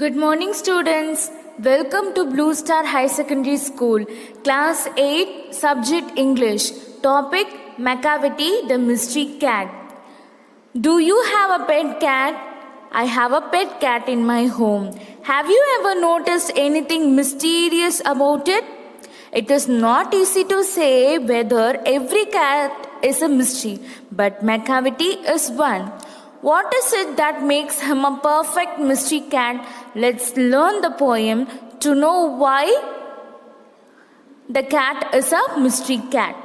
Good morning, students. Welcome to Blue Star High Secondary School, Class 8, Subject English. Topic Macavity, the Mystery Cat. Do you have a pet cat? I have a pet cat in my home. Have you ever noticed anything mysterious about it? It is not easy to say whether every cat is a mystery, but Macavity is one. What is it that makes him a perfect mystery cat? Let's learn the poem to know why the cat is a mystery cat.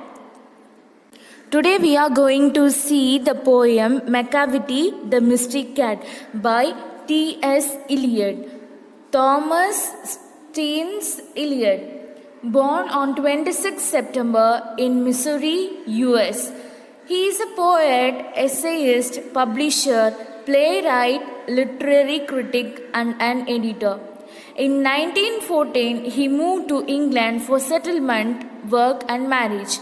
Today we are going to see the poem Macavity, the Mystery Cat by T.S. Eliot. Thomas Stearns Eliot, born on 26 September in Missouri, U.S. He is a poet, essayist, publisher, playwright, literary critic, and an editor. In 1914, he moved to England for settlement, work, and marriage.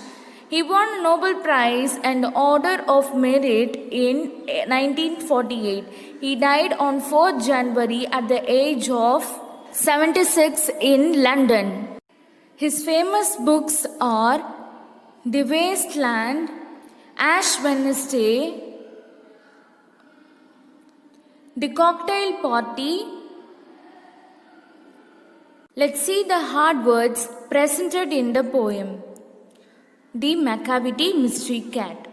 He won a Nobel Prize and the Order of Merit in 1948. He died on 4th January at the age of 76 in London. His famous books are The Waste Land, Ash Wednesday, The Cocktail Party. Let's see the hard words presented in the poem. The Macavity Mystery Cat.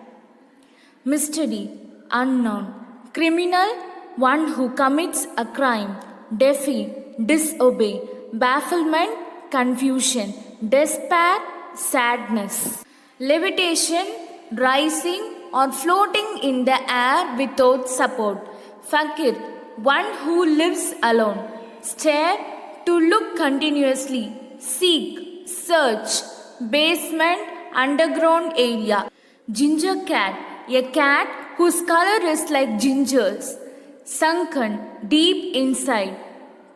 Mystery, unknown. Criminal, one who commits a crime. Defy, disobey. Bafflement, confusion. Despair, sadness. Levitation, rising or floating in the air without support. Fakir, one who lives alone. Stare, to look continuously. Seek, search. Basement, underground area. Ginger cat, a cat whose color is like ginger's. Sunken, deep inside.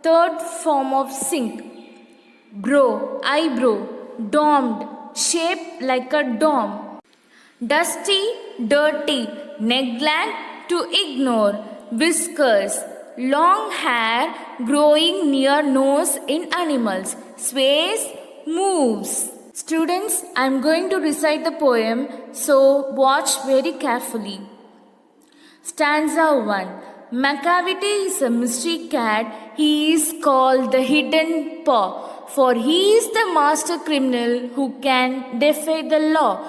Third form of sink. Brow, eyebrow. Domed, shaped like a dome. Dusty, dirty, neglect, to ignore. Whiskers, long hair growing near nose in animals. Sways, moves. Students, I am going to recite the poem, so watch very carefully. Stanza 1. Macavity is a mystery cat. He is called the hidden paw, for he is the master criminal who can defy the law.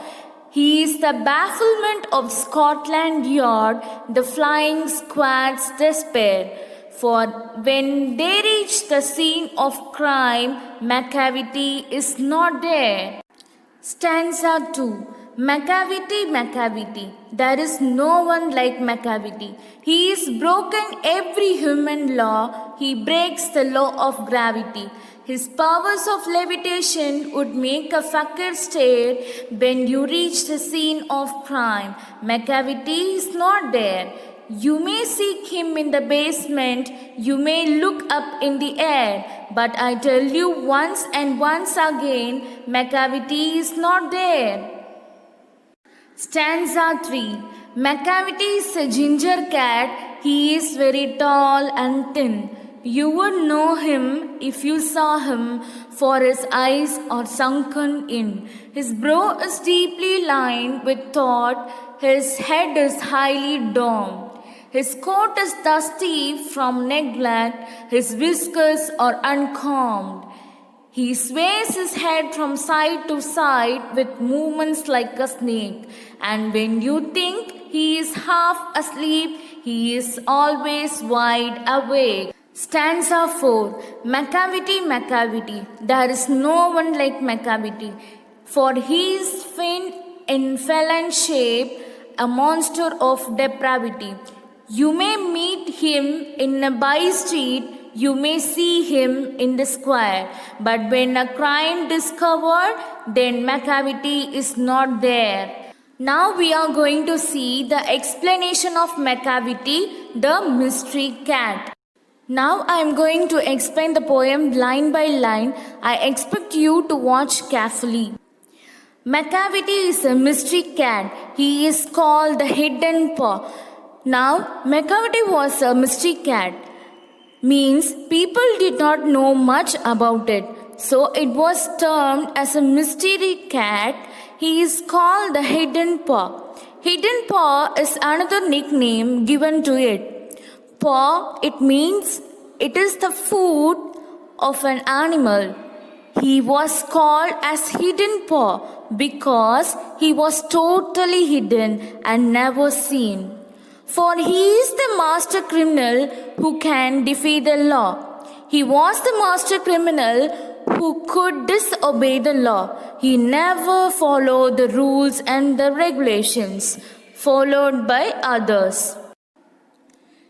He is the bafflement of Scotland Yard, the flying squad's despair. For when they reach the scene of crime, Macavity is not there. Stanza 2. Macavity, Macavity, there is no one like Macavity. He has broken every human law. He breaks the law of gravity. His powers of levitation would make a fakir stare when you reach the scene of crime. Macavity is not there. You may seek him in the basement, you may look up in the air, but I tell you once and once again, Macavity is not there. Stanza 3. Macavity is a ginger cat. He is very tall and thin. You would know him if you saw him, for his eyes are sunken in. His brow is deeply lined with thought. His head is highly domed. His coat is dusty from neglect. His whiskers are uncombed. He sways his head from side to side with movements like a snake. And when you think he is half asleep, he is always wide awake. Stanza 4. Macavity, Macavity, there is no one like Macavity, for he is faint in felon shape, a monster of depravity. You may meet him in a by-street, you may see him in the square, but when a crime discovered, then Macavity is not there. Now we are going to see the explanation of Macavity, the mystery cat. Now I am going to explain the poem line by line. I expect you to watch carefully. Macavity is a mystery cat. He is called the hidden paw. Now, Macavity was a mystery cat. means people did not know much about it. So it was termed as a mystery cat. He is called the hidden paw. Hidden paw is another nickname given to it. Paw, it means it is the food of an animal. He was called as hidden paw because he was totally hidden and never seen. For he is the master criminal who can defy the law. He was the master criminal who could disobey the law. He never followed the rules and the regulations followed by others.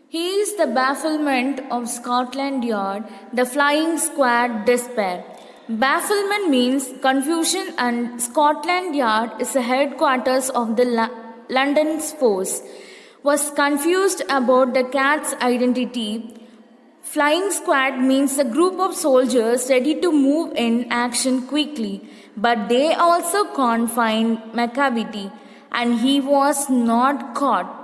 He is the bafflement of Scotland Yard, the flying squad despair. Bafflement means confusion, and Scotland Yard is the headquarters of the London's force. Was confused about the cat's identity. Flying squad means a group of soldiers ready to move in action quickly, but they also confined McCavity, and he was not caught.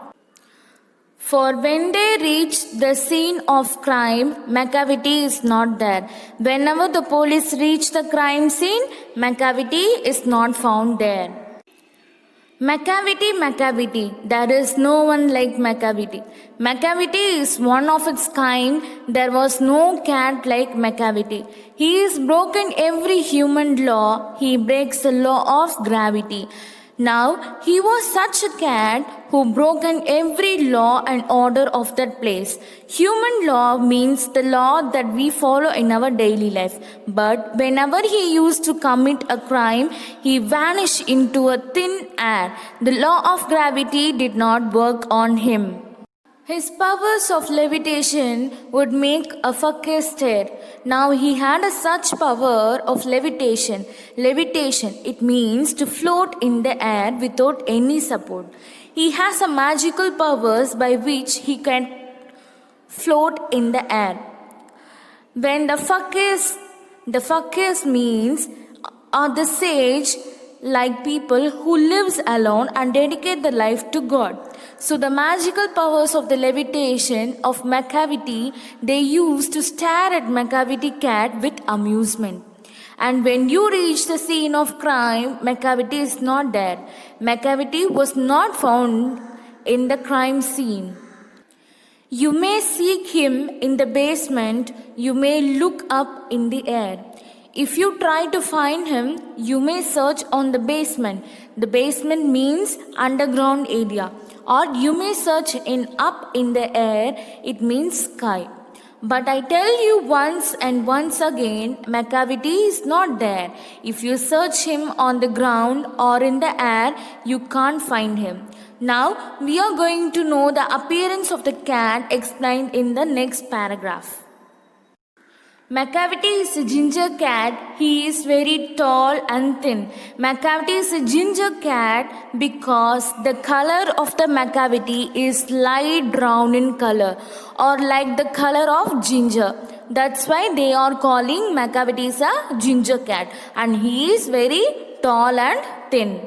For when they reached the scene of crime, McCavity is not there. Whenever the police reach the crime scene, McCavity is not found there. McCavity, there is no one like McCavity. McCavity is one of its kind. There was no cat like McCavity. He has broken every human law. He breaks the law of gravity. Now, he was such a cat who broken every law and order of that place. Human law means the law that we follow in our daily life. But whenever he used to commit a crime, he vanished into a thin air. The law of gravity did not work on him. His powers of levitation would make a fucker stare. Now he had such power of levitation. Levitation, it means to float in the air without any support. He has a magical powers by which he can float in the air. When the fuckers means are the sage like people who lives alone and dedicate their life to God. So the magical powers of the levitation of McCavity, they used to stare at McCavity cat with amusement. And when you reach the scene of crime, McCavity is not there. McCavity was not found in the crime scene. You may seek him in the basement, you may look up in the air. If you try to find him, you may search on the basement. The basement means underground area. Or you may search up in the air, it means sky. But I tell you once and once again, McCavity is not there. If you search him on the ground or in the air, you can't find him. Now, we are going to know the appearance of the cat explained in the next paragraph. McCavity is a ginger cat. He is very tall and thin. McCavity is a ginger cat because the color of the McCavity is light brown in color or like the color of ginger. That's why they are calling McCavity is a ginger cat, and he is very tall and thin.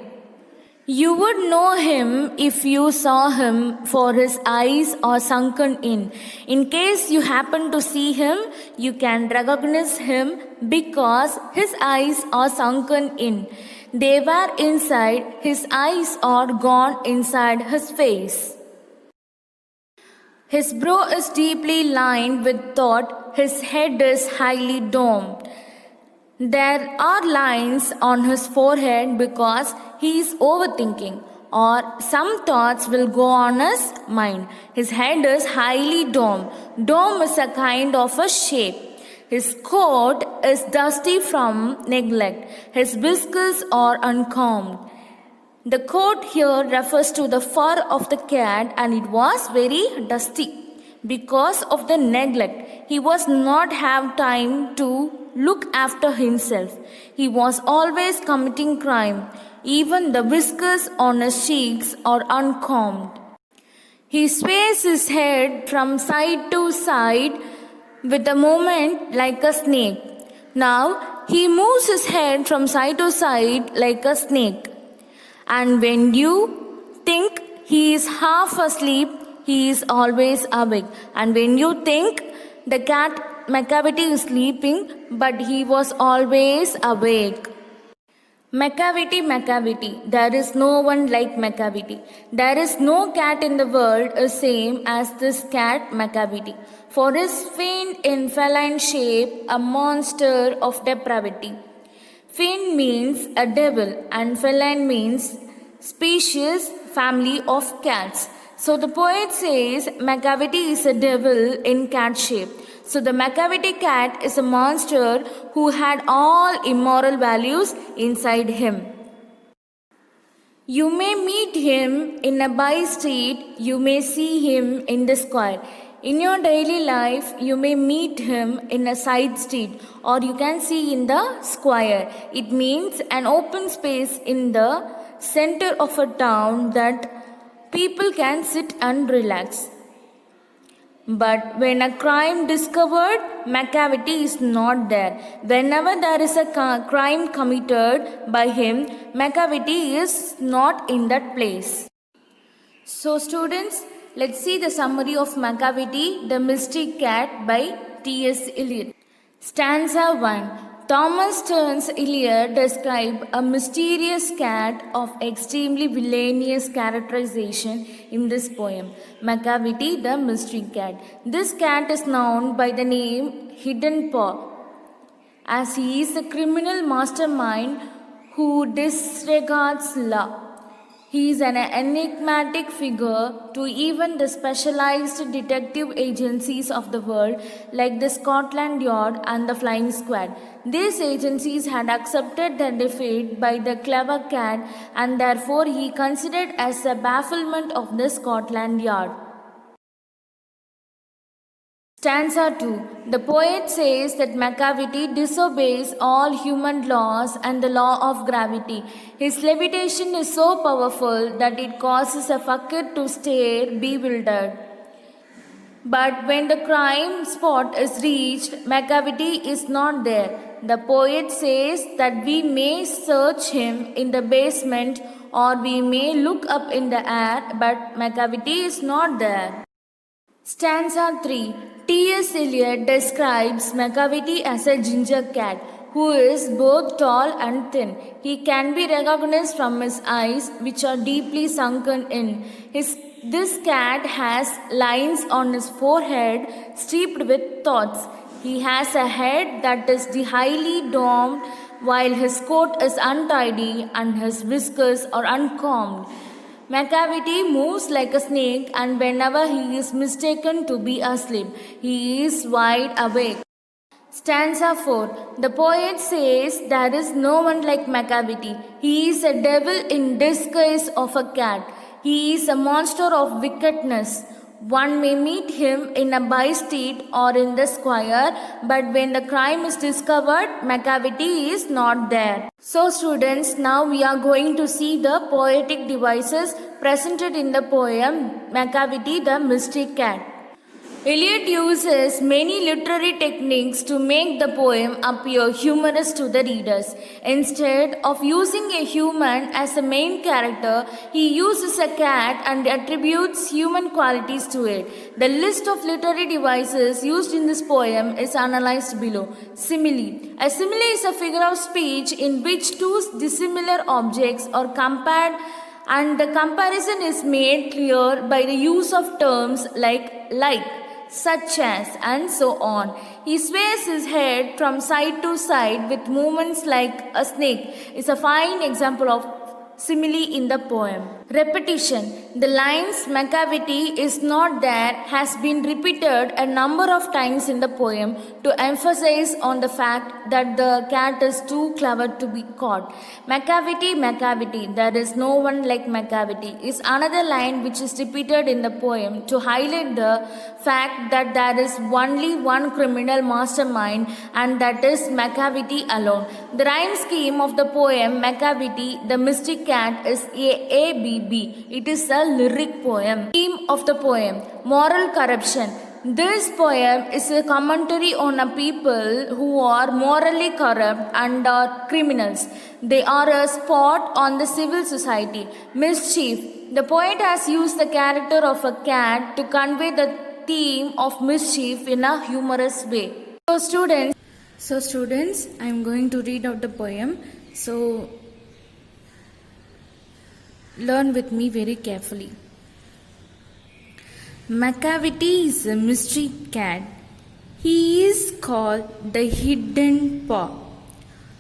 You would know him if you saw him, for his eyes are sunken in. In case you happen to see him, you can recognize him because his eyes are sunken in. They were inside, his eyes are gone inside his face. His brow is deeply lined with thought, his head is highly domed. There are lines on his forehead because he is overthinking, or some thoughts will go on his mind. His head is highly domed. Dome is a kind of a shape. His coat is dusty from neglect. His whiskers are uncombed. The coat here refers to the fur of the cat, and it was very dusty because of the neglect. He was not have time to look after himself. He was always committing crime. Even the whiskers on his cheeks are uncombed. He sways his head from side to side with a movement like a snake. Now he moves his head from side to side like a snake. And when you think he is half asleep, he is always awake. And when you think The cat Macavity is sleeping, but he was always awake. Macavity, Macavity, there is no one like Macavity. There is no cat in the world the same as this cat Macavity. For his faint in feline shape, a monster of depravity. Faint means a devil and feline means species, family of cats. So the poet says Macavity is a devil in cat shape. So the Macavity cat is a monster who had all immoral values inside him. You may meet him in a by street, you may see him in the square. In your daily life, you may meet him in a side street or you can see in the square. It means an open space in the center of a town that people can sit and relax. But when a crime discovered, Macavity is not there. Whenever there is a crime committed by him, Macavity is not in that place. So students, let's see the summary of Macavity, the Mystic Cat by T.S. Eliot. Stanza 1. Thomas Stearns Eliot described a mysterious cat of extremely villainous characterization in this poem, Macavity the Mystery Cat. This cat is known by the name Hidden Paw, as he is a criminal mastermind who disregards law. He is an enigmatic figure to even the specialized detective agencies of the world like the Scotland Yard and the Flying Squad. These agencies had accepted their defeat by the clever cat and therefore he considered as a bafflement of the Scotland Yard. Stanza 2. The poet says that Macavity disobeys all human laws and the law of gravity. His levitation is so powerful that it causes a fakir to stare bewildered. But when the crime spot is reached, Macavity is not there. The poet says that we may search him in the basement or we may look up in the air, but Macavity is not there. Stanza 3. T.S. Eliot describes Macavity as a ginger cat who is both tall and thin. He can be recognized from his eyes, which are deeply sunken in. This cat has lines on his forehead streaked with thoughts. He has a head that is highly domed, while his coat is untidy and his whiskers are uncombed. Macavity moves like a snake, and whenever he is mistaken to be asleep, he is wide awake. Stanza 4. The poet says there is no one like Macavity. He is a devil in disguise of a cat. He is a monster of wickedness. One may meet him in a by street or in the square, but when the crime is discovered, Macavity is not there. So students, now we are going to see the poetic devices presented in the poem Macavity the Mystic Cat. Eliot uses many literary techniques to make the poem appear humorous to the readers. Instead of using a human as a main character, he uses a cat and attributes human qualities to it. The list of literary devices used in this poem is analyzed below. Simile. A simile is a figure of speech in which two dissimilar objects are compared, and the comparison is made clear by the use of terms like, such as, and so on. He sways his head from side to side with movements like a snake. Is a fine example of simile in the poem. Repetition. The lines Macavity is not there has been repeated a number of times in the poem to emphasize on the fact that the cat is too clever to be caught. Macavity, Macavity, there is no one like Macavity is another line which is repeated in the poem to highlight the fact that there is only one criminal mastermind and that is Macavity alone. The rhyme scheme of the poem Macavity, the Mystic Cat is AABB. It is a lyric poem. Theme of the poem, moral corruption. This poem is a commentary on a people who are morally corrupt and are criminals. They are a spot on the civil society. Mischief. The poet has used the character of a cat to convey the theme of mischief in a humorous way. So students, I am going to read out the poem. So learn with me very carefully. Macavity is a mystery cat. He is called the hidden paw,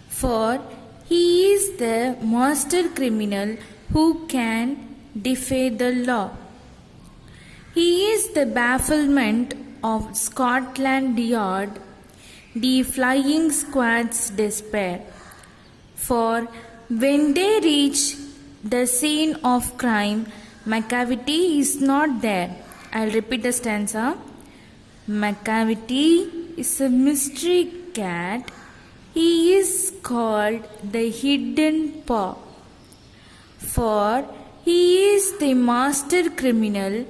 for he is the master criminal who can defy the law. He is the bafflement of Scotland Yard, the flying squad's despair. For when they reach the scene of crime, Macavity is not there. I'll repeat the stanza. Macavity is a mystery cat. He is called the hidden paw, for he is the master criminal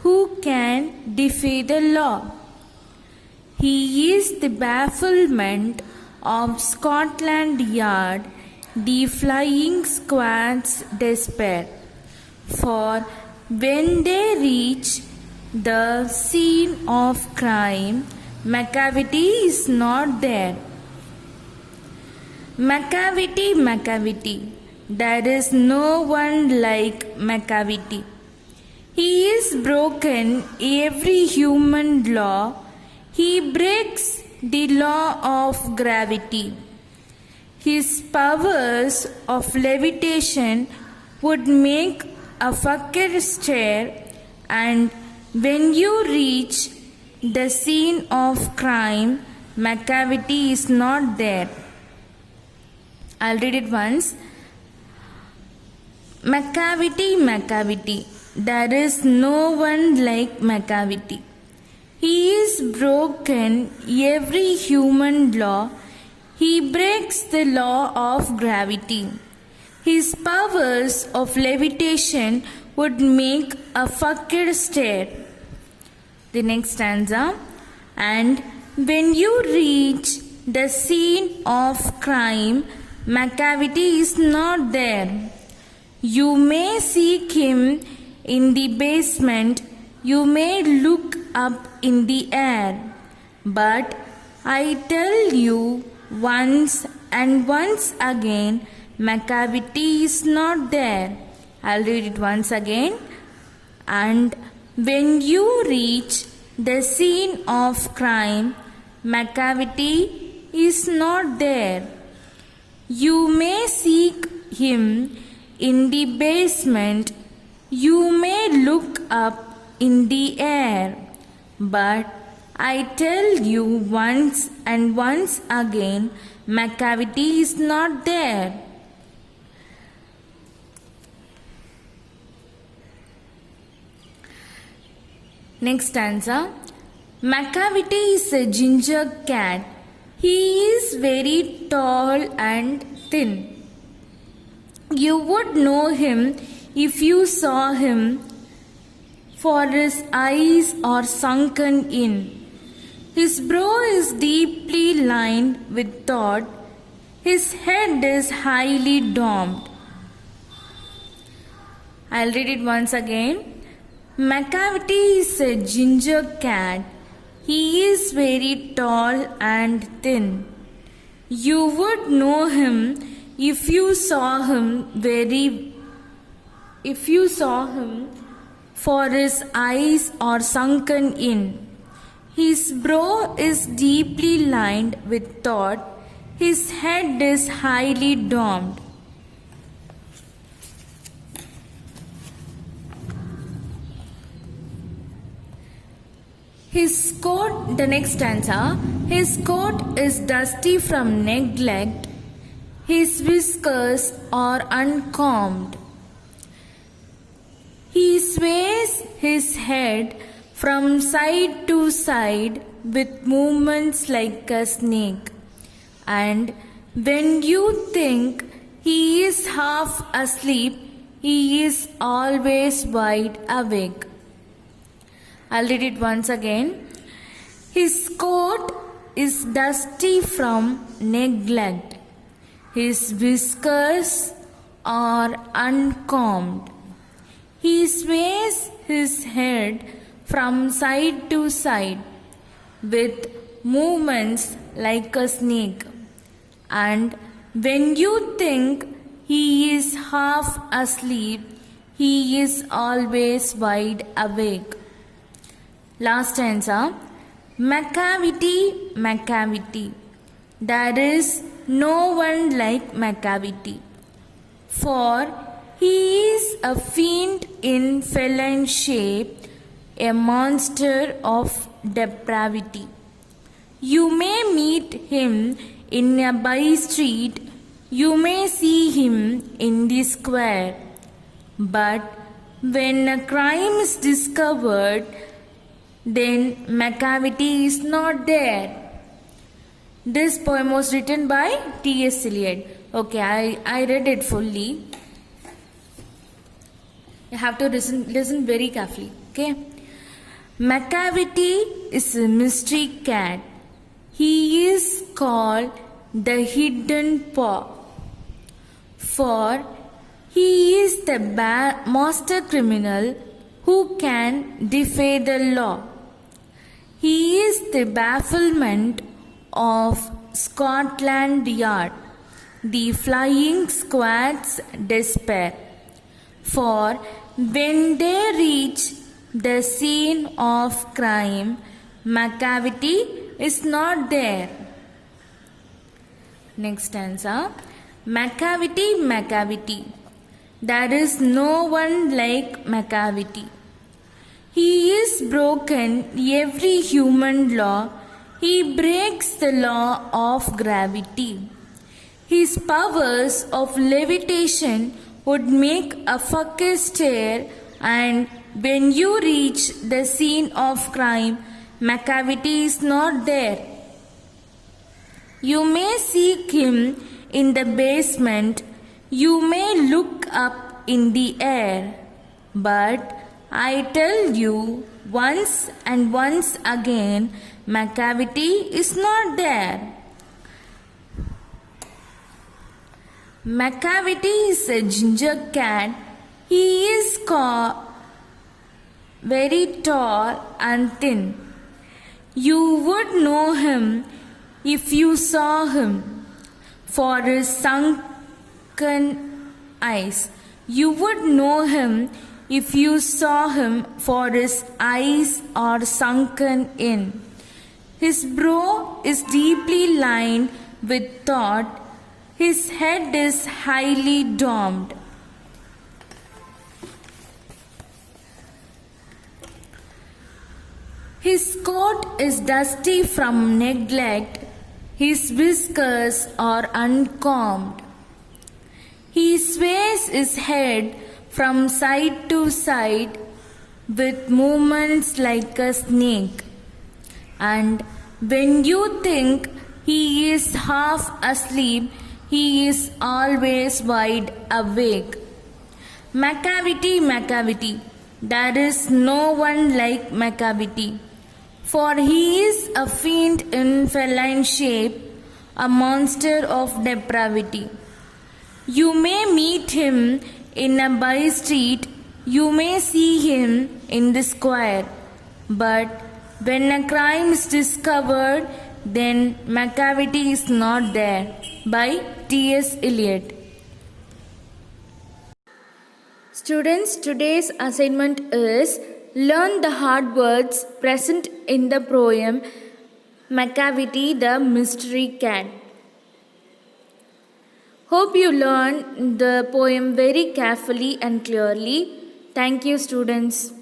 who can defy the law. He is the bafflement of Scotland Yard, the flying squad's despair. For when they reach the scene of crime, Macavity is not there. Macavity, there is no one like Macavity. He is broken every human law. He breaks the law of gravity. His powers of levitation would make a fucker stare, and when you reach the scene of crime, Macavity is not there. I'll read it once. Macavity, there is no one like Macavity. He is broken every human law. He breaks the law of gravity. His powers of levitation would make a fucker stare. The next stanza. And when you reach the scene of crime, Macavity is not there. You may seek him in the basement, you may look up in the air, but I tell you once and once again, Macavity is not there. I'll read it once again. And when you reach the scene of crime, Macavity is not there. You may seek him in the basement, you may look up in the air, but I tell you once and once again, Macavity is not there. Next stanza. Macavity is a ginger cat. He is very tall and thin. You would know him if you saw him, for his eyes are sunken in. His brow is deeply lined with thought. His head is highly domed. I'll read it once again. Macavity is a ginger cat. He is very tall and thin. You would know him if you saw him, for his eyes are sunken in. His brow is deeply lined with thought. His head is highly domed. His coat, the next stanza. His coat is dusty from neglect. His whiskers are uncombed. He sways his head from side to side with movements like a snake. And when you think he is half asleep, he is always wide awake. I'll read it once again. His coat is dusty from neglect. His whiskers are uncombed. He sways his head from side to side with movements like a snake. And when you think he is half asleep, he is always wide awake. Last stanza. Macavity, Macavity. There is no one like Macavity, for he is a fiend in feline shape, a monster of depravity. You may meet him in a by street, you may see him in the square, but when a crime is discovered, then Macavity is not there. This poem was written by T.S. Eliot. Okay, I read it fully. You have to listen very carefully. Okay. Macavity is a mystery cat. He is called the hidden paw, for he is the master criminal who can defy the law. He is the bafflement of Scotland Yard, the flying squad's despair. For when they reach the scene of crime, Macavity is not there. Next stanza. Macavity, Macavity. There is no one like Macavity. He is broken every human law. He breaks the law of gravity. His powers of levitation would make a fucker stare, and when you reach the scene of crime, Macavity is not there. You may seek him in the basement, you may look up in the air, but I tell you once and once again, Macavity is not there. Macavity is a ginger cat. He is very tall and thin. You would know him if you saw him, for his sunken eyes. You would know him if you saw him, for his eyes are sunken in. His brow is deeply lined with thought. His head is highly domed. His coat is dusty from neglect. His whiskers are uncombed. He sways his head from side to side with movements like a snake. And when you think he is half asleep, he is always wide awake. Macavity, Macavity. There is no one like Macavity, for he is a fiend in feline shape, a monster of depravity. You may meet him in a by street, you may see him in the square, but when a crime is discovered, then Macavity is not there. By T.S. Eliot. Students, today's assignment is learn the hard words present in the poem Macavity the Mystery Cat. Hope you learn the poem very carefully and clearly. Thank you, students.